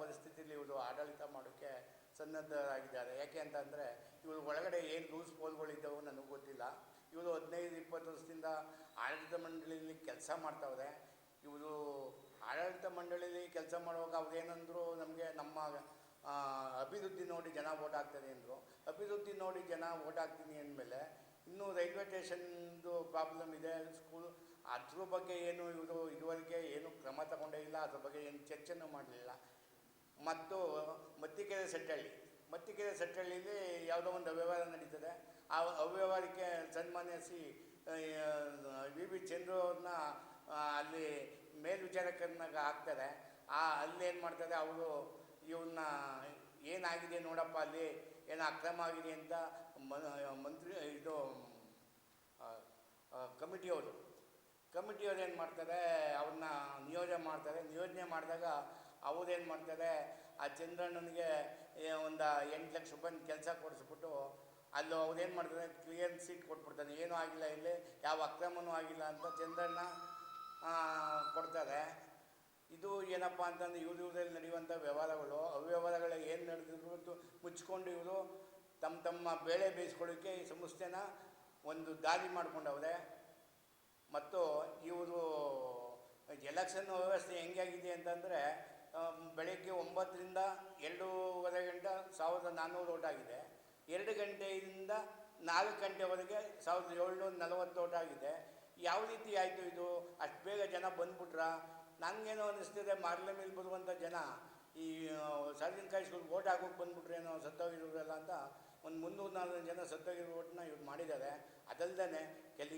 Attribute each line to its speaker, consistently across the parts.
Speaker 1: ಪರಿಸ್ಥಿತಿಯಲ್ಲಿ ಇವರು ಆಡಳಿತ ಮಾಡೋಕ್ಕೆ ಸನ್ನದ್ಧರಾಗಿದ್ದಾರೆ. ಯಾಕೆ ಅಂತಂದರೆ ಇವರು ಒಳಗಡೆ ಏನು ರೂಲ್ಸ್ ಪೋಲ್ಗಳಿದ್ದವು ನನಗೆ ಗೊತ್ತಿಲ್ಲ. ಇವರು 15-20 ವರ್ಷದಿಂದ ಆಡಳಿತ ಮಂಡಳಿಯಲ್ಲಿ ಕೆಲಸ ಮಾಡ್ತಾವ್ರೆ. ಇವರು ಆಡಳಿತ ಮಂಡಳಿಯಲ್ಲಿ ಕೆಲಸ ಮಾಡುವಾಗ ಅವ್ರೇನಂದ್ರು, ನಮಗೆ ನಮ್ಮ ಅಭಿವೃದ್ಧಿ ನೋಡಿ ಜನ ಓಟ್ ಹಾಕ್ತಾರೆ ಅಂದರು. ಅಭಿವೃದ್ಧಿ ನೋಡಿ ಜನ ಓಟ್ ಹಾಕ್ತೀನಿ ಅಂದಮೇಲೆ ಇನ್ನೂ ರೈಲ್ವೆ ಸ್ಟೇಷನ್ದು ಪ್ರಾಬ್ಲಮ್ ಇದೆ, ಸ್ಕೂಲ್, ಅದ್ರ ಬಗ್ಗೆ ಏನು ಇವರು ಇದುವರೆಗೆ ಏನು ಕ್ರಮ ತಗೊಂಡೇ ಇಲ್ಲ, ಅದ್ರ ಬಗ್ಗೆ ಏನು ಚರ್ಚೆನೂ ಮಾಡಲಿಲ್ಲ. ಮತ್ತು ಮತ್ತಿಕೆರೆ ಸೆಟ್ಟಹಳ್ಳಿಲಿ ಯಾವುದೋ ಒಂದು ಅವ್ಯವಹಾರ ನಡೀತದೆ. ಆ ಅವ್ಯವಹಾರಕ್ಕೆ ಸನ್ಮಾನ್ಯ ವಿ ಚಂದ್ರು ಅವ್ರನ್ನ ಅಲ್ಲಿ ಮೇಲ್ವಿಚಾರಕರನ್ನಾಗ ಹಾಕ್ತಾರೆ. ಅಲ್ಲೇನು ಮಾಡ್ತಾರೆ, ಅವರು ಇವನ್ನ ಏನಾಗಿದೆ ನೋಡಪ್ಪ, ಅಲ್ಲಿ ಏನು ಅಕ್ರಮ ಆಗಿದೆ ಅಂತ ಮಂತ್ರಿ ಕಮಿಟಿಯವರು ಏನು ಮಾಡ್ತಾರೆ, ಅವ್ರನ್ನ ನಿಯೋಜನೆ ಮಾಡಿದಾಗ ಅವ್ರೇನು ಮಾಡ್ತಾರೆ, ಆ ಚಂದ್ರಣ್ಣನಿಗೆ ಒಂದು 8 ಲಕ್ಷ ರೂಪಾಯಿ ಕೆಲಸ ಕೊಡಿಸ್ಬಿಟ್ಟು ಅಲ್ಲೂ ಅವ್ರೇನು ಮಾಡ್ತಾರೆ, ಕ್ಲಿಯರ್ ಸೀಟ್ ಕೊಟ್ಬಿಡ್ತಾನೆ. ಏನೂ ಆಗಿಲ್ಲ, ಇಲ್ಲಿ ಯಾವ ಅಕ್ರಮವೂ ಆಗಿಲ್ಲ ಅಂತ ಚಂದ್ರಣ್ಣ ಕೊಡ್ತಾರೆ. ಇದು ಏನಪ್ಪ ಅಂತಂದರೆ ಇವರಲ್ಲಿ ನಡೆಯುವಂಥ ವ್ಯವಹಾರಗಳು, ಅವ್ಯವಹಾರಗಳು ಏನು ನಡೆದಿದ್ರು ಮುಚ್ಕೊಂಡು ಇವರು ತಮ್ಮ ಬೇಳೆ ಬೇಯಿಸ್ಕೊಳ್ಳೋಕ್ಕೆ ಈ ಸಂಸ್ಥೆನ ಒಂದು ದಾರಿ ಮಾಡ್ಕೊಂಡವ್ರೆ. ಮತ್ತು ಇವರು ಎಲೆಕ್ಷನ್ ವ್ಯವಸ್ಥೆ ಹೆಂಗಾಗಿದೆ ಅಂತಂದರೆ, ಬೆಳಗ್ಗೆ 9ರಿಂದ 2:15 ಗಂಟೆ 1400 ಓಟ್ ಆಗಿದೆ. 2 ಗಂಟೆಯಿಂದ 4 ಗಂಟೆವರೆಗೆ 1740 ಓಟ್ ಆಗಿದೆ. ಯಾವ ರೀತಿ ಆಯಿತು ಇದು? ಅಷ್ಟು ಬೇಗ ಜನ ಬಂದುಬಿಟ್ರ? ನನಗೇನೋ ಅನ್ನಿಸ್ತಿದೆ, ಮಾರ್ಲೆ ಮೇಲೆ ಬರುವಂಥ ಜನ ಈ ಸಾರ್ವಜನಿಕ ಸ್ಕೂಲ್ಗೆ ಓಟ್ ಹಾಕೋಕೆ ಬಂದುಬಿಟ್ರೇನೋ, ಸತ್ತೋಗಿರೋರೆಲ್ಲ ಅಂತ ಒಂದು 300-400 ಜನ ಸತ್ತೋಗಿರೋ ಓಟನ್ನ ಇವ್ರು ಮಾಡಿದ್ದಾರೆ. ಅದಲ್ಲದೆ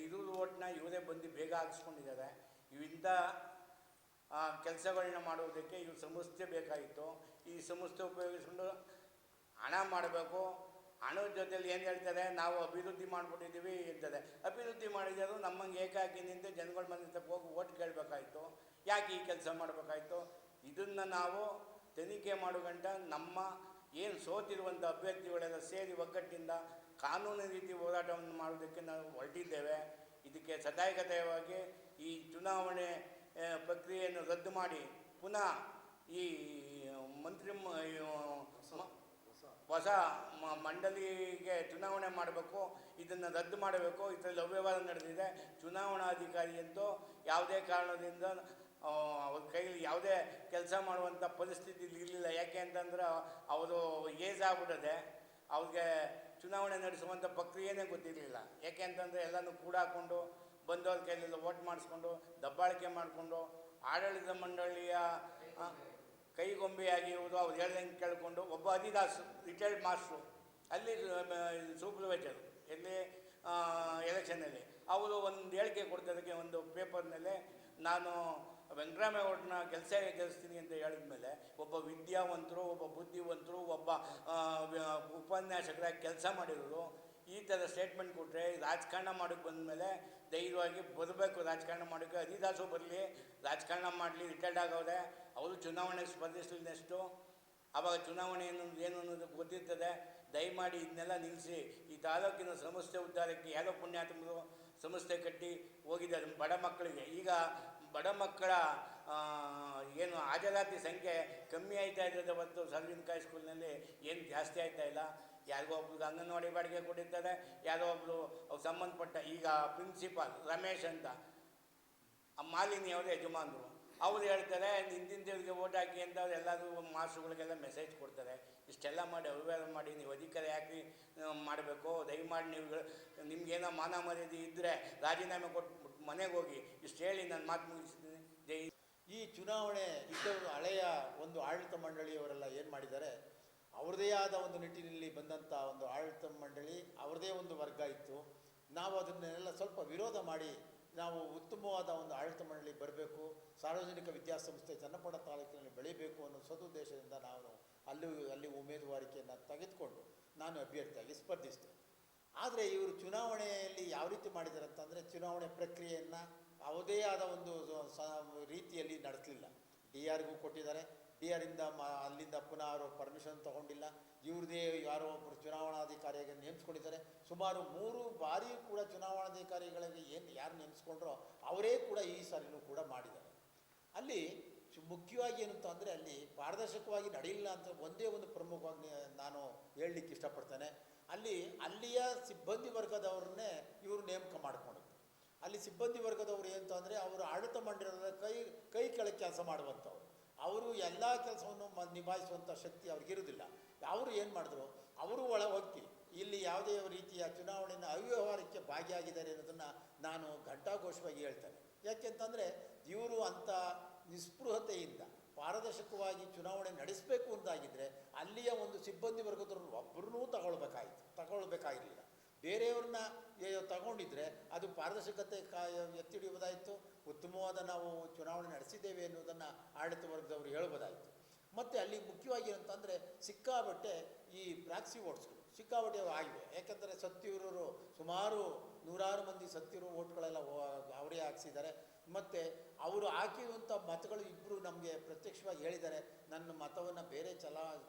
Speaker 1: ಇರೋರು ಓಟನ್ನ ಇವರೇ ಬಂದು ಬೇಗ ಹಾಕಿಸ್ಕೊಂಡಿದ್ದಾರೆ. ಇಂಥ ಕೆಲಸಗಳನ್ನ ಮಾಡೋದಕ್ಕೆ ಇವ್ರ ಸಂಸ್ಥೆ ಬೇಕಾಗಿತ್ತು. ಈ ಸಂಸ್ಥೆ ಉಪಯೋಗಿಸ್ಕೊಂಡು ಹಣ ಮಾಡಬೇಕು. ಹಣದ ಜೊತೆಲಿ ಏನು ಹೇಳ್ತಾರೆ, ನಾವು ಅಭಿವೃದ್ಧಿ ಮಾಡಿಬಿಟ್ಟಿದ್ದೀವಿ ಅಂತಾರೆ. ಅಭಿವೃದ್ಧಿ ಮಾಡಿದ್ರು ನಮ್ಮಂಗೆ ಏಕಾಕಿ ನಿಂತು ಜನಗಳ ಮನೆ ಹೋಗಿ ಓಟ್ ಕೇಳಬೇಕಾಯ್ತು. ಯಾಕೆ ಈ ಕೆಲಸ ಮಾಡಬೇಕಾಯ್ತು? ಇದನ್ನು ನಾವು ತನಿಖೆ ಮಾಡೋ ಗಂಟ ನಮ್ಮ ಏನು ಸೋತಿರುವಂಥ ಅಭ್ಯರ್ಥಿಗಳೆಲ್ಲ ಸೇರಿ ಒಗ್ಗಟ್ಟಿಂದ ಕಾನೂನು ರೀತಿ ಹೋರಾಟವನ್ನು ಮಾಡೋದಕ್ಕೆ ನಾವು ಹೊರಟಿದ್ದೇವೆ. ಇದಕ್ಕೆ ಸದಾಯಕತೆಯಾಗಿ ಈ ಚುನಾವಣೆ ಪ್ರಕ್ರಿಯೆಯನ್ನು ರದ್ದು ಮಾಡಿ ಪುನಃ ಈ ಹೊಸ ಮಂಡಳಿಗೆ ಚುನಾವಣೆ ಮಾಡಬೇಕು. ಇದನ್ನು ರದ್ದು ಮಾಡಬೇಕು. ಇದರಲ್ಲಿ ಅವ್ಯವಹಾರ ನಡೆದಿದೆ. ಚುನಾವಣಾಧಿಕಾರಿ ಅಂತೂ ಯಾವುದೇ ಕಾರಣದಿಂದ ಅವ್ರ ಕೈಲಿ ಯಾವುದೇ ಕೆಲಸ ಮಾಡುವಂಥ ಪರಿಸ್ಥಿತಿ ಇರಲಿಲ್ಲ. ಯಾಕೆ ಅಂತಂದ್ರೆ ಅವರು ಏಜ್ ಆಗ್ಬಿಟ್ಟಿದೆ. ಅವ್ರಿಗೆ ಚುನಾವಣೆ ನಡೆಸುವಂಥ ಪ್ರಕ್ರಿಯೆನೇ ಗೊತ್ತಿರಲಿಲ್ಲ. ಯಾಕೆ ಅಂತಂದರೆ ಎಲ್ಲನೂ ಕೂಡಾಕೊಂಡು ಬಂದವ್ರ ಕೈಲೆಲ್ಲ ಓಟ್ ಮಾಡಿಸ್ಕೊಂಡು ದಬ್ಬಾಳಿಕೆ ಮಾಡಿಕೊಂಡು ಆಡಳಿತ ಮಂಡಳಿಯ ಕೈಗೊಂಬೆಯಾಗಿ ಇವರು ಅವ್ರು ಹೇಳ್ದಂಗೆ ಕೇಳಿಕೊಂಡು ಒಬ್ಬ ಹರಿದಾಸ್ ರಿಟೈರ್ಡ್ ಮಾಸ್ಟ್ರು ಅಲ್ಲಿ ಸೂಪರ್ವೈಸರು ಎಲ್ಲಿ ಎಲೆಕ್ಷನಲ್ಲಿ ಅವರು ಒಂದು ಹೇಳಿಕೆ ಕೊಡ್ತದಕ್ಕೆ ಒಂದು ಪೇಪರ್ನಲ್ಲಿ ನಾನು ವೆಂಕಟರಾಮೇಗೌಡನ ಗೆಲ್ಲಿಸ್ತೀನಿ ಅಂತ ಹೇಳಿದ ಮೇಲೆ ಒಬ್ಬ ವಿದ್ಯಾವಂತರು, ಒಬ್ಬ ಬುದ್ಧಿವಂತರು, ಒಬ್ಬ ಉಪನ್ಯಾಸಕರಾಗಿ ಕೆಲಸ ಮಾಡಿರೋರು ಈ ಥರ ಸ್ಟೇಟ್ಮೆಂಟ್ ಕೊಟ್ಟರೆ ರಾಜಕಾರಣ ಮಾಡೋಕ್ಕೆ ಬಂದಮೇಲೆ ಧೈರ್ಯವಾಗಿ ಬರಬೇಕು. ರಾಜಕಾರಣ ಮಾಡೋಕ್ಕೆ ಹರಿದಾಸು ಬರಲಿ, ರಾಜಕಾರಣ ಮಾಡಲಿ, ರಿಟೈರ್ಡ್ ಆಗವ್ರೆ. ಅವರು ಚುನಾವಣೆಗೆ ಸ್ಪರ್ಧಿಸಲಿ ನೆಕ್ಸ್ಟು. ಆವಾಗ ಚುನಾವಣೆ ಏನು ಅನ್ನೋದು ಗೊತ್ತಿರ್ತದೆ. ದಯಮಾಡಿ ಇದನ್ನೆಲ್ಲ ನಿಲ್ಲಿಸಿ ಈ ತಾಲೂಕಿನ ಸಮಸ್ಯೆ ಉದ್ಧಾರಕ್ಕೆ ಯಾರೋ ಪುಣ್ಯಾತ್ಮರು ಸಂಸ್ಥೆ ಕಟ್ಟಿ ಹೋಗಿದ್ದಾರೆ. ಬಡ ಮಕ್ಕಳಿಗೆ ಈಗ ಬಡ ಮಕ್ಕಳ ಏನು ಹಾಜರಾತಿ ಸಂಖ್ಯೆ ಕಮ್ಮಿ ಆಯ್ತಾ ಇದ್ದದೆ ಹೊರತು ಸಾರ್ವಜನಿಕ ಹೈಸ್ಕೂಲ್ನಲ್ಲಿ ಏನು ಜಾಸ್ತಿ ಆಯ್ತಾ ಇಲ್ಲ. ಯಾರಿಗೋ ಒಬ್ರಿಗೆ ಅಂಗನವಾಡಿ ಬಾಡಿಗೆ ಕೊಟ್ಟಿರ್ತಾರೆ, ಯಾರೋ ಒಬ್ಬರು ಸಂಬಂಧಪಟ್ಟ ಈಗ ಪ್ರಿನ್ಸಿಪಾಲ್ ರಮೇಶ್ ಅಂತ ಮಾಲಿನಿ ಅವರ ಯಜಮಾನರು ಅವ್ರು ಹೇಳ್ತಾರೆ ನಿಂತಿಂದವ್ರಿಗೆ ಓಟ್ ಹಾಕಿ ಅಂತ ಅವ್ರು ಎಲ್ಲರೂ ಮಾಸ್ಟರ್ಗಳಿಗೆಲ್ಲ ಮೆಸೇಜ್ ಕೊಡ್ತಾರೆ. ಇಷ್ಟೆಲ್ಲ ಮಾಡಿ ಅವ್ಯವಹಾರ ಮಾಡಿ ನೀವು ಅಧಿಕಾರ ಯಾಕೆ ಮಾಡಬೇಕು? ದಯಮಾಡಿ ನಿಮ್ಗೇನೋ ಮಾನ ಮರ್ಯಾದೆ ಇದ್ದರೆ ರಾಜೀನಾಮೆ ಕೊಟ್ಟು ಮನೆಗೆ ಹೋಗಿ. ಇಷ್ಟು ಹೇಳಿ ನಾನು ಮಾತು ಮುಗಿಸ್ತೀನಿ. ಜೈ.
Speaker 2: ಈ ಚುನಾವಣೆ ಇದ್ದವರು ಹಳೆಯ ಒಂದು ಆಡಳಿತ ಮಂಡಳಿಯವರೆಲ್ಲ ಏನು ಮಾಡಿದ್ದಾರೆ, ಅವ್ರದ್ದೇ ಆದ ಒಂದು ನಿಟ್ಟಿನಲ್ಲಿ ಬಂದಂಥ ಒಂದು ಆಡಳಿತ ಮಂಡಳಿ ಅವ್ರದ್ದೇ ಒಂದು ವರ್ಗ ಇತ್ತು. ನಾವು ಅದನ್ನೆಲ್ಲ ಸ್ವಲ್ಪ ವಿರೋಧ ಮಾಡಿ ನಾವು ಉತ್ತಮವಾದ ಒಂದು ಆಡಳಿತ ಮಂಡಳಿ ಬರಬೇಕು, ಸಾರ್ವಜನಿಕ ವಿದ್ಯಾಸಂಸ್ಥೆ ಚನ್ನಪಟ್ಟಣ ತಾಲೂಕಿನಲ್ಲಿ ಬೆಳೀಬೇಕು ಅನ್ನೋ ಸದುದ್ದೇಶದಿಂದ ನಾವು ಅಲ್ಲಿ ಉಮೇದುವಾರಿಕೆಯನ್ನು ತೆಗೆದುಕೊಂಡು ನಾನು ಅಭ್ಯರ್ಥಿಯಾಗಿ ಸ್ಪರ್ಧಿಸಿದೆ. ಆದರೆ ಇವರು ಚುನಾವಣೆಯಲ್ಲಿ ಯಾವ ರೀತಿ ಮಾಡಿದ್ದಾರೆ ಅಂತಂದರೆ, ಚುನಾವಣೆ ಪ್ರಕ್ರಿಯೆಯನ್ನು ಯಾವುದೇ ಆದ ಒಂದು ರೀತಿಯಲ್ಲಿ ನಡೆಸಲಿಲ್ಲ. DRಗೂ ಕೊಟ್ಟಿದ್ದಾರೆ. DRಯಿಂದ ಅಲ್ಲಿಂದ ಪುನಃ ಅವರು ಪರ್ಮಿಷನ್ ತೊಗೊಂಡಿಲ್ಲ. ಇವ್ರದ್ದೇ ಯಾರೋ ಒಬ್ಬರು ಚುನಾವಣಾಧಿಕಾರಿಯಾಗಿ ನೇಮಿಸ್ಕೊಂಡಿದ್ದಾರೆ. ಸುಮಾರು 3 ಬಾರಿ ಕೂಡ ಚುನಾವಣಾಧಿಕಾರಿಗಳಿಗೆ ಯಾರು ನೇಮಿಸ್ಕೊಂಡ್ರೋ ಅವರೇ ಕೂಡ ಈ ಸಾರಿನೂ ಕೂಡ ಮಾಡಿದ್ದಾರೆ. ಅಲ್ಲಿ ಮುಖ್ಯವಾಗಿ ಏನು ಅಂತಂದರೆ ಅಲ್ಲಿ ಪಾರದರ್ಶಕವಾಗಿ ನಡೆಯಿಲ್ಲ ಅಂತ ಒಂದೇ ಒಂದು ಪ್ರಮುಖವಾಗಿ ನಾನು ಹೇಳಲಿಕ್ಕೆ ಇಷ್ಟಪಡ್ತೇನೆ. ಅಲ್ಲಿಯ ಸಿಬ್ಬಂದಿ ವರ್ಗದವ್ರನ್ನೇ ಇವರು ನೇಮಕ ಮಾಡಿಕೊಂಡಿದ್ದು. ಅಲ್ಲಿ ಸಿಬ್ಬಂದಿ ವರ್ಗದವರು ಏನು ಅಂದರೆ ಅವರು ಆಡಳಿತ ಮಂಡಳಿಯ ಕೈ ಕೆಳಗೆ ಕೆಲಸ ಮಾಡುವಂಥವ್ರು. ಅವರು ಎಲ್ಲ ಕೆಲಸವನ್ನು ನಿಭಾಯಿಸುವಂಥ ಶಕ್ತಿ ಅವ್ರಿಗಿರೋದಿಲ್ಲ. ಅವರು ಏನು ಮಾಡಿದ್ರು, ಅವರು ಒಳ ಹೋಗಿ ಇಲ್ಲಿ ಯಾವುದೇ ರೀತಿಯ ಚುನಾವಣೆಯ ಅವ್ಯವಹಾರಕ್ಕೆ ಭಾಗಿಯಾಗಿದ್ದಾರೆ ಅನ್ನೋದನ್ನು ನಾನು ಘಂಟಾಘೋಷವಾಗಿ ಹೇಳ್ತೇನೆ. ಯಾಕೆಂತಂದರೆ ಇವರು ಅಂಥ ನಿಸ್ಪೃಹತೆಯಿಂದ ಪಾರದರ್ಶಕವಾಗಿ ಚುನಾವಣೆ ನಡೆಸಬೇಕು ಅಂತಾಗಿದ್ದರೆ ಅಲ್ಲಿಯ ಒಂದು ಸಿಬ್ಬಂದಿ ವರ್ಗದವ್ರನ್ನ ಒಬ್ಬರನ್ನೂ ತಗೊಳ್ಬೇಕಾಗಿರಲಿಲ್ಲ. ಬೇರೆಯವ್ರನ್ನ ತಗೊಂಡಿದ್ರೆ ಅದು ಪಾರದರ್ಶಕತೆ ಎತ್ತಿ ಹಿಡಿಯೋದಾಯಿತು, ಉತ್ತಮವಾದ ನಾವು ಚುನಾವಣೆ ನಡೆಸಿದ್ದೇವೆ ಅನ್ನೋದನ್ನು ಆಡಳಿತ ವರ್ಗದವರು ಹೇಳ್ಬೋದಾಯಿತು. ಮತ್ತು ಅಲ್ಲಿ ಮುಖ್ಯವಾಗಿ ಏನಂತಂದರೆ ಸಿಕ್ಕಾಬಟ್ಟೆ ಈ ಪ್ರಾಕ್ಸಿ ವೋಟ್ಸ್ಗಳು ಸಿಕ್ಕಾಬಟ್ಟೆ ಆಗಿವೆ. ಯಾಕೆಂದರೆ ಸತ್ತಿರೋರು ಸುಮಾರು 100 ಮಂದಿ ಸತ್ತಿರೋ ವೋಟ್ಗಳೆಲ್ಲ ಅವರೇ ಹಾಕ್ಸಿದ್ದಾರೆ. ಮತ್ತು ಅವರು ಹಾಕಿರುವಂಥ ಮತಗಳು ಇಬ್ಬರು ನಮಗೆ ಪ್ರತ್ಯಕ್ಷವಾಗಿ ಹೇಳಿದ್ದಾರೆ, ನನ್ನ ಮತವನ್ನು ಬೇರೆ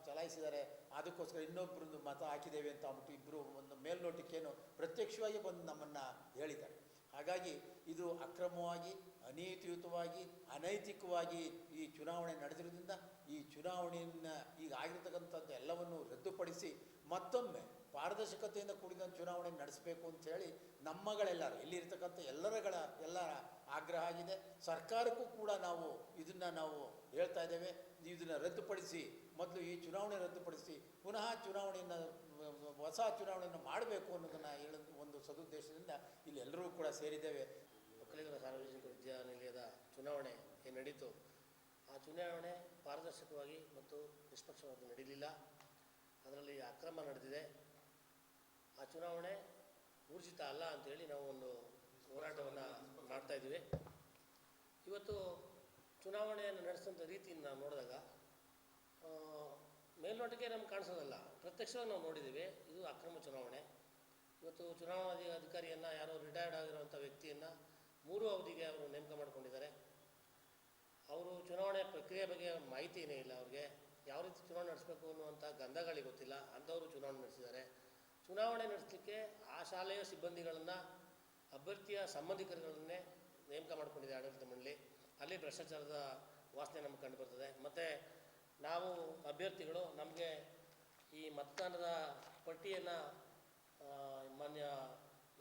Speaker 2: ಚಲಾಯಿಸಿದ್ದಾರೆ, ಅದಕ್ಕೋಸ್ಕರ ಇನ್ನೊಬ್ಬರದ್ದು ಮತ ಹಾಕಿದ್ದೇವೆ ಅಂತ ಅಂದ್ಬಿಟ್ಟು ಇಬ್ಬರು ಒಂದು ಮೇಲ್ನೋಟಕ್ಕೇನು ಪ್ರತ್ಯಕ್ಷವಾಗಿ ಬಂದು ನಮ್ಮನ್ನು ಹೇಳಿದ್ದಾರೆ. ಹಾಗಾಗಿ ಇದು ಅಕ್ರಮವಾಗಿ, ಅನೀತಿಯುತವಾಗಿ, ಅನೈತಿಕವಾಗಿ ಈ ಚುನಾವಣೆ ನಡೆದಿರೋದ್ರಿಂದ ಈ ಚುನಾವಣೆಯನ್ನು ಈಗ ಆಗಿರ್ತಕ್ಕಂಥದ್ದು ಎಲ್ಲವನ್ನು ರದ್ದುಪಡಿಸಿ ಮತ್ತೊಮ್ಮೆ ಪಾರದರ್ಶಕತೆಯಿಂದ ಕೂಡಿದ ಚುನಾವಣೆ ನಡೆಸಬೇಕು ಅಂಥೇಳಿ ನಮ್ಮಗಳೆಲ್ಲರೂ ಇಲ್ಲಿರ್ತಕ್ಕಂಥ ಎಲ್ಲರ ಆಗ್ರಹ ಆಗಿದೆ. ಸರ್ಕಾರಕ್ಕೂ ಕೂಡ ನಾವು ಹೇಳ್ತಾ ಇದ್ದೇವೆ, ಇದನ್ನು ರದ್ದುಪಡಿಸಿ, ಮೊದಲು ಈ ಚುನಾವಣೆ ರದ್ದುಪಡಿಸಿ ಪುನಃ ಹೊಸ ಚುನಾವಣೆಯನ್ನು ಮಾಡಬೇಕು ಅನ್ನೋದನ್ನು ಹೇಳೋ ಒಂದು ಸದುದ್ದೇಶದಿಂದ ಇಲ್ಲಿ ಎಲ್ಲರೂ ಕೂಡ ಸೇರಿದ್ದೇವೆ.
Speaker 3: ಒಕ್ಕಲಿಗರ ಸಾರ್ವಜನಿಕ ವಿದ್ಯಾನಿಲಯದ ಚುನಾವಣೆ ಏನು ನಡೀತು, ಆ ಚುನಾವಣೆ ಪಾರದರ್ಶಕವಾಗಿ ಮತ್ತು ನಿಷ್ಪಕ್ಷವಾಗಿ ನಡೀಲಿಲ್ಲ. ಅದರಲ್ಲಿ ಅಕ್ರಮ ನಡೆದಿದೆ. ಆ ಚುನಾವಣೆ ಊರ್ಜಿತ ಅಲ್ಲ ಅಂಥೇಳಿ ನಾವು ಒಂದು ಹೋರಾಟವನ್ನು ಮಾಡ್ತಾಯಿದ್ದೀವಿ. ಇವತ್ತು ಚುನಾವಣೆಯನ್ನು ನಡೆಸಿದಂಥ ರೀತಿಯನ್ನು ನಾವು ನೋಡಿದಾಗ ಮೇಲ್ನೋಟಕ್ಕೆ ನಮ್ಗೆ ಕಾಣಿಸೋದಲ್ಲ, ಪ್ರತ್ಯಕ್ಷವಾಗಿ ನಾವು ನೋಡಿದ್ದೀವಿ ಇದು ಅಕ್ರಮ ಚುನಾವಣೆ. ಇವತ್ತು ಚುನಾವಣಾ ಅಧಿಕಾರಿಯನ್ನು ಯಾರೋ ರಿಟೈರ್ಡ್ ಆಗಿರುವಂಥ ವ್ಯಕ್ತಿಯನ್ನು 3 ಅವಧಿಗೆ ಅವರು ನೇಮಕ ಮಾಡಿಕೊಂಡಿದ್ದಾರೆ. ಅವರು ಚುನಾವಣೆ ಪ್ರಕ್ರಿಯೆ ಬಗ್ಗೆ ಮಾಹಿತಿಯೇ ಇಲ್ಲ, ಅವ್ರಿಗೆ ಯಾವ ರೀತಿ ಚುನಾವಣೆ ನಡೆಸಬೇಕು ಅನ್ನುವಂಥ ಗಂಧಗಳಿಗೆ ಗೊತ್ತಿಲ್ಲ, ಅಂಥವರು ಚುನಾವಣೆ ನಡೆಸಿದ್ದಾರೆ. ಚುನಾವಣೆ ನಡೆಸಲಿಕ್ಕೆ ಆ ಶಾಲೆಯ ಸಿಬ್ಬಂದಿಗಳನ್ನು, ಅಭ್ಯರ್ಥಿಯ ಸಂಬಂಧಿಕರುಗಳನ್ನೇ ನೇಮಕ ಮಾಡಿಕೊಂಡಿದೆ ಆಡಳಿತ ಮಂಡಳಿ. ಅಲ್ಲಿ ಭ್ರಷ್ಟಾಚಾರದ ವಾಸನೆ ನಮಗೆ ಕಂಡುಬರ್ತದೆ. ಮತ್ತು ನಾವು ಅಭ್ಯರ್ಥಿಗಳು ನಮಗೆ ಈ ಮತದಾನದ ಪಟ್ಟಿಯನ್ನು ಮಾನ್ಯ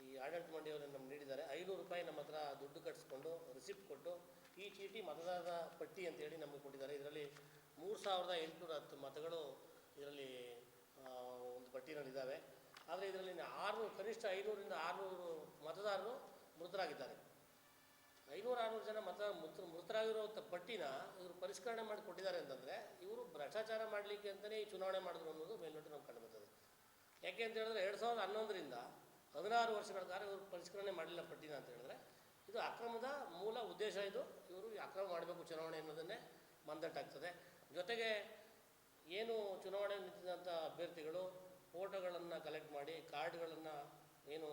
Speaker 3: ಈ ಆಡಳಿತ ಮಂಡಳಿಯವರು ನಮ್ಗೆ ನೀಡಿದ್ದಾರೆ. 500 ರೂಪಾಯಿ ನಮ್ಮ ಹತ್ರ ದುಡ್ಡು ಕಟ್ಟಿಸ್ಕೊಂಡು ರಿಸಿಪ್ಟ್ ಕೊಟ್ಟು ಈ ಚೀಟಿ ಮತದಾರರ ಪಟ್ಟಿ ಅಂತೇಳಿ ನಮಗೆ ಕೊಟ್ಟಿದ್ದಾರೆ. ಇದರಲ್ಲಿ 3810 ಮತಗಳು ಇದರಲ್ಲಿ ಒಂದು ಪಟ್ಟಿನಲ್ಲಿದ್ದಾವೆ. ಆದರೆ ಇದರಲ್ಲಿ ಕನಿಷ್ಠ 500ರಿಂದ 600 ಮತದಾರರು ಮೃತರಾಗಿದ್ದಾರೆ. 500-600 ಜನ ಮೃತರಾಗಿರುವಂಥ ಪಟ್ಟಿನ ಇವರು ಪರಿಷ್ಕರಣೆ ಮಾಡಿ ಕೊಟ್ಟಿದ್ದಾರೆ ಅಂತಂದರೆ ಇವರು ಭ್ರಷ್ಟಾಚಾರ ಮಾಡಲಿಕ್ಕೆ ಅಂತಲೇ ಈ ಚುನಾವಣೆ ಮಾಡಿದ್ರು ಅನ್ನೋದು ಮೇಲ್ನೋಟ ನಮ್ಗೆ ಕಂಡುಬರ್ತದೆ. ಯಾಕೆ ಅಂತ ಹೇಳಿದ್ರೆ 2011ರಿಂದ 16 ವರ್ಷಗಳ ಕಾಲ ಇವರು ಪರಿಷ್ಕರಣೆ ಮಾಡಲಿಲ್ಲ ಪಟ್ಟಿನ ಅಂತ ಹೇಳಿದ್ರೆ ಇದು ಅಕ್ರಮದ ಮೂಲ ಉದ್ದೇಶ. ಇವರು ಅಕ್ರಮ ಮಾಡಬೇಕು ಚುನಾವಣೆ ಅನ್ನೋದನ್ನೇ ಮಂದಟ್ಟಾಗ್ತದೆ. ಜೊತೆಗೆ ಏನು ಚುನಾವಣೆ ನಿಂತಿದ್ದಂಥ ಅಭ್ಯರ್ಥಿಗಳು ಫೋಟೋಗಳನ್ನು ಕಲೆಕ್ಟ್ ಮಾಡಿ ಕಾರ್ಡ್ಗಳನ್ನು ಏನು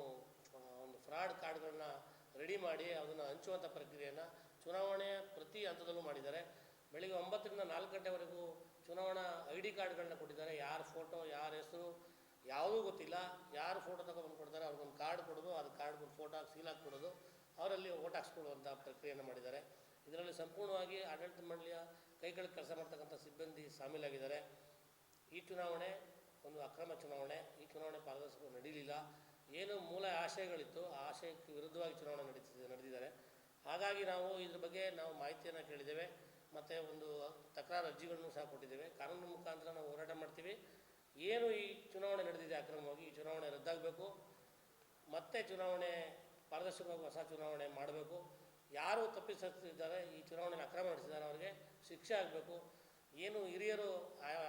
Speaker 3: ಒಂದು ಫ್ರಾಡ್ ಕಾರ್ಡ್ಗಳನ್ನ ರೆಡಿ ಮಾಡಿ ಅದನ್ನು ಹಂಚುವಂಥ ಪ್ರಕ್ರಿಯೆಯನ್ನು ಚುನಾವಣೆಯ ಪ್ರತಿ ಹಂತದಲ್ಲೂ ಮಾಡಿದ್ದಾರೆ. ಬೆಳಿಗ್ಗೆ 9ರಿಂದ 4 ಗಂಟೆವರೆಗೂ ಚುನಾವಣಾ ID ಕಾರ್ಡ್ಗಳನ್ನ ಕೊಟ್ಟಿದ್ದಾರೆ. ಯಾರ ಫೋಟೋ, ಯಾರ ಹೆಸರು ಯಾವುದೂ ಗೊತ್ತಿಲ್ಲ. ಯಾರು ಫೋಟೋ ತಗೊಬಂದು ಕೊಡ್ತಾರೆ ಅವ್ರಿಗೊಂದು ಕಾರ್ಡ್ ಕೊಡೋದು, ಅದು ಕಾರ್ಡ್ಗೆ ಫೋಟೋ ಹಾಕಿ ಸೀಲ್ ಹಾಕಿ ಕೊಡೋದು, ಅವರಲ್ಲಿ ಓಟ್ ಹಾಕ್ಸ್ಕೊಳ್ಳುವಂಥ ಪ್ರಕ್ರಿಯೆಯನ್ನು ಮಾಡಿದ್ದಾರೆ. ಇದರಲ್ಲಿ ಸಂಪೂರ್ಣವಾಗಿ ಆಡಳಿತ ಮಂಡಳಿಯ ಕೈಗಳಿಗೆ ಕೆಲಸ ಮಾಡ್ತಕ್ಕಂಥ ಸಿಬ್ಬಂದಿ ಶಾಮೀಲಾಗಿದ್ದಾರೆ. ಈ ಚುನಾವಣೆ ಒಂದು ಅಕ್ರಮ ಚುನಾವಣೆ. ಈ ಚುನಾವಣೆ ಪಾರದರ್ಶಕ ನಡೀಲಿಲ್ಲ. ಏನು ಮೂಲ ಆಶಯಗಳಿತ್ತು ಆ ಆಶಯಕ್ಕೆ ವಿರುದ್ಧವಾಗಿ ಚುನಾವಣೆ ನಡೆದಿದ್ದಾರೆ. ಹಾಗಾಗಿ ನಾವು ಇದ್ರ ಬಗ್ಗೆ ಮಾಹಿತಿಯನ್ನು ಕೇಳಿದ್ದೇವೆ ಮತ್ತು ಒಂದು ತಕರಾರು ಅರ್ಜಿಗಳನ್ನು ಸಹ ಕೊಟ್ಟಿದ್ದೇವೆ. ಕಾನೂನು ಮುಖಾಂತರ ನಾವು ಹೋರಾಟ ಮಾಡ್ತೀವಿ. ಏನು ಈ ಚುನಾವಣೆ ನಡೆದಿದೆ ಅಕ್ರಮವಾಗಿ, ಈ ಚುನಾವಣೆ ರದ್ದಾಗಬೇಕು, ಮತ್ತೆ ಚುನಾವಣೆ ಪಾರದರ್ಶಕವಾಗಿ ಹೊಸ ಚುನಾವಣೆ ಮಾಡಬೇಕು. ಯಾರು ತಪ್ಪಿಸಿದ್ದಾರೆ, ಈ ಚುನಾವಣೆಯನ್ನು ಅಕ್ರಮ ನಡೆಸಿದ್ದಾರೆ, ಅವರಿಗೆ ಶಿಕ್ಷೆ ಆಗಬೇಕು. ಏನು ಹಿರಿಯರು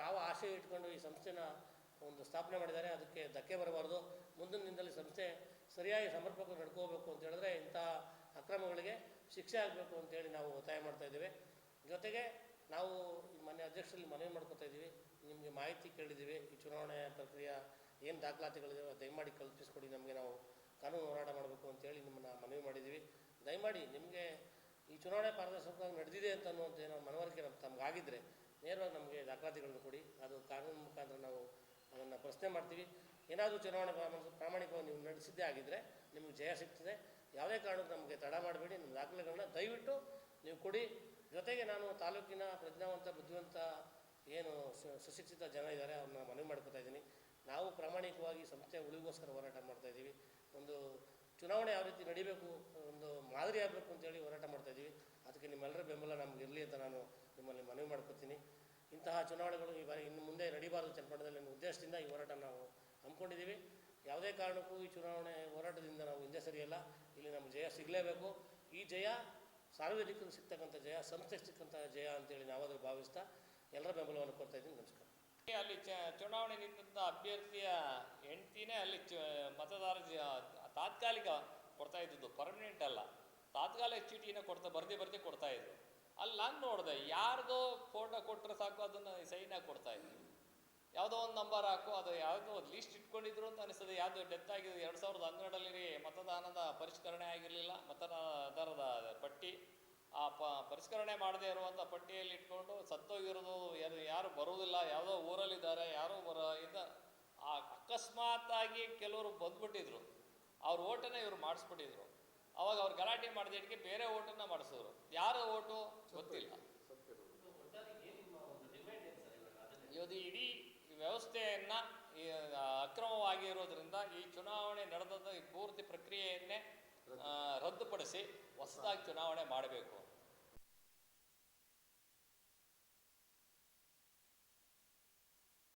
Speaker 3: ಯಾವ ಆಶಯ ಇಟ್ಕೊಂಡು ಈ ಸಂಸ್ಥೆನ ಒಂದು ಸ್ಥಾಪನೆ ಮಾಡಿದ್ದಾರೆ ಅದಕ್ಕೆ ಧಕ್ಕೆ ಬರಬಾರ್ದು. ಮುಂದಿನ ದಿನದಲ್ಲಿ ಸಂಸ್ಥೆ ಸರಿಯಾಗಿ ಸಮರ್ಪಕವಾಗಿ ನಡ್ಕೋಬೇಕು ಅಂತ ಹೇಳಿದ್ರೆ ಇಂಥ ಅಕ್ರಮಗಳಿಗೆ ಶಿಕ್ಷೆ ಆಗಬೇಕು ಅಂತೇಳಿ ನಾವು ಒತ್ತಾಯ ಮಾಡ್ತಾಯಿದ್ದೇವೆ. ಜೊತೆಗೆ ನಾವು ಮಾನ್ಯ ಅಧ್ಯಕ್ಷರಲ್ಲಿ ಮನವಿ ಮಾಡ್ಕೊತಾ ಇದ್ದೀವಿ, ನಿಮಗೆ ಮಾಹಿತಿ ಕೇಳಿದ್ದೀವಿ. ಈ ಚುನಾವಣೆ ಪ್ರಕ್ರಿಯೆ ಏನು ದಾಖಲಾತಿಗಳಿದೆ ದಯಮಾಡಿ ಕಲ್ಪಿಸ್ಕೊಡಿ, ನಮಗೆ ನಾವು ಕಾನೂನು ಹೋರಾಟ ಮಾಡಬೇಕು ಅಂತೇಳಿ ನಿಮ್ಮನ್ನು ಮನವಿ ಮಾಡಿದ್ದೀವಿ. ದಯಮಾಡಿ ನಿಮಗೆ ಈ ಚುನಾವಣೆ ಪಾರದರ್ಶಕವಾಗಿ ನಡೆದಿದೆ ಅಂತ ಅನ್ನುವಂಥ ಏನೋ ಮನವರಿಕೆ ತಮಗಾಗಿದ್ದರೆ ನೇರವಾಗಿ ನಮಗೆ ದಾಖಲಾತಿಗಳನ್ನು ಕೊಡಿ. ಅದು ಕಾನೂನು ಮುಖಾಂತರ ನಾವು ಅದನ್ನು ಪ್ರಶ್ನೆ ಮಾಡ್ತೀವಿ. ಏನಾದರೂ ಚುನಾವಣೆ ಪ್ರಾಮಾಣಿಕವಾಗಿ ನೀವು ನಡೆಸಿದ್ದೇ ಆಗಿದ್ದರೆ ನಿಮಗೆ ಜಯ ಸಿಗ್ತದೆ. ಯಾವುದೇ ಕಾರಣಕ್ಕೂ ನಮಗೆ ತಡ ಮಾಡಬೇಡಿ. ನಿಮ್ಮ ದಾಖಲೆಗಳನ್ನ ದಯವಿಟ್ಟು ನೀವು ಕೊಡಿ. ಜೊತೆಗೆ ನಾನು ತಾಲೂಕಿನ ಪ್ರಜ್ಞಾವಂತ ಬುದ್ಧಿವಂತ ಏನು ಸುಶಿಕ್ಷಿತ ಜನ ಇದ್ದಾರೆ ಅವ್ರನ್ನ ಮನವಿ ಮಾಡ್ಕೊತಾ ಇದ್ದೀನಿ. ನಾವು ಪ್ರಾಮಾಣಿಕವಾಗಿ ಸಂಸ್ಥೆ ಉಳಿಗೋಸ್ಕರ ಹೋರಾಟ ಮಾಡ್ತಾಯಿದ್ದೀವಿ. ಒಂದು ಚುನಾವಣೆ ಯಾವ ರೀತಿ ನಡಿಬೇಕು, ಒಂದು ಮಾದರಿ ಆಗಬೇಕು ಅಂತೇಳಿ ಹೋರಾಟ ಮಾಡ್ತಾಯಿದ್ದೀವಿ. ಅದಕ್ಕೆ ನಿಮ್ಮೆಲ್ಲರ ಬೆಂಬಲ ನಮ್ಗೆ ಇರಲಿ ಅಂತ ನಾನು ನಿಮ್ಮಲ್ಲಿ ಮನವಿ ಮಾಡ್ಕೊತೀನಿ. ಇಂತಹ ಚುನಾವಣೆಗಳು ಈ ಬಾರಿ ಇನ್ನು ಮುಂದೆ ನಡೀಬಾರದು ಚನ್ನಪಟ್ಟಣದಲ್ಲಿ ಅನ್ನೋ ಉದ್ದೇಶದಿಂದ ಈ ಹೋರಾಟ ನಾವು ಹಮ್ಮಿಕೊಂಡಿದ್ದೀವಿ. ಯಾವುದೇ ಕಾರಣಕ್ಕೂ ಈ ಚುನಾವಣೆ ಹೋರಾಟದಿಂದ ನಾವು ಹಿಂದೆ ಸರಿಯಲ್ಲ. ಇಲ್ಲಿ ನಮ್ಗೆ ಜಯ ಸಿಗಲೇಬೇಕು. ಈ ಜಯ ಸಾರ್ವಜನಿಕರು ಸಿಗ್ತಕ್ಕಂಥ ಜಯ, ಸಂಸ್ಥೆಗೆ ಸಿಕ್ಕಂಥ ಜಯ ಅಂತೇಳಿ ನಾವಾದರೂ ಭಾವಿಸ್ತಾ ಎಲ್ಲರ ಬೆಂಬಲವನ್ನು ಕೊಡ್ತಾ ಇದ್ದೀನಿ. ನಮಸ್ಕಾರ.
Speaker 4: ಅಲ್ಲಿ ಚುನಾವಣೆ ನಿಂತ ಅಭ್ಯರ್ಥಿಯ ಹೆಂಡ್ತಿನೇ ಅಲ್ಲಿ ಮತದಾರ ತಾತ್ಕಾಲಿಕ ಕೊಡ್ತಾ ಇದ್ದದ್ದು, ಪರ್ಮನೆಂಟ್ ಅಲ್ಲ. ತಾತ್ಕಾಲಿಕ ಚೀಟಿನ ಬರ್ದಿ ಕೊಡ್ತಾ ಇದ್ರು. ಅಲ್ಲಿ ನಾನು ನೋಡಿದೆ, ಯಾರ್ದೋ ಫೋಟೋ ಕೊಟ್ಟರೆ ಸಾಕು ಅದನ್ನು ಸೈನಾಗಿ ಕೊಡ್ತಾ ಇದ್ರು. ಯಾವುದೋ ಒಂದು ನಂಬರ್ ಹಾಕು, ಅದು ಯಾವುದೋ ಲೀಸ್ಟ್ ಇಟ್ಕೊಂಡಿದ್ರು ಅಂತ ಅನಿಸ್ತದೆ. ಯಾವುದು ಡೆತ್ ಆಗಿದೆ 2012 ಮತದಾನದ ಪರಿಷ್ಕರಣೆ ಆಗಿರಲಿಲ್ಲ. ಮತದಾರರ ಪಟ್ಟಿ ಆ ಪರಿಷ್ಕರಣೆ ಮಾಡದೇ ಇರುವಂಥ ಪಟ್ಟಿಯಲ್ಲಿ ಇಟ್ಕೊಂಡು ಸತ್ತೋಗಿರೋದು, ಯಾರು ಬರುವುದಿಲ್ಲ, ಯಾವುದೋ ಊರಲ್ಲಿದ್ದಾರೆ, ಯಾರೋ ಅಕಸ್ಮಾತ್ತಾಗಿ ಕೆಲವರು ಬಂದ್ಬಿಟ್ಟಿದ್ರು. ಅವ್ರ ಓಟನ್ನ ಇವರು ಮಾಡಿಸ್ಬಿಟ್ಟಿದ್ರು. ಅವಾಗ ಅವ್ರು ಗಲಾಟೆ ಮಾಡಿದಕ್ಕೆ ಬೇರೆ ಓಟನ್ನ ಮಾಡಿಸಿದ್ರು. ಯಾರ ಓಟು ಗೊತ್ತಿಲ್ಲ. ಇವತ್ತು ಇಡೀ ವ್ಯವಸ್ಥೆಯನ್ನ ಅಕ್ರಮವಾಗಿರೋದ್ರಿಂದ ಈ ಚುನಾವಣೆ ನಡೆದ ಈ ಪೂರ್ತಿ ಪ್ರಕ್ರಿಯೆಯನ್ನೇ ರದ್ದುಪಡಿಸಿ ಹೊಸದಾಗಿ ಚುನಾವಣೆ ಮಾಡಬೇಕು.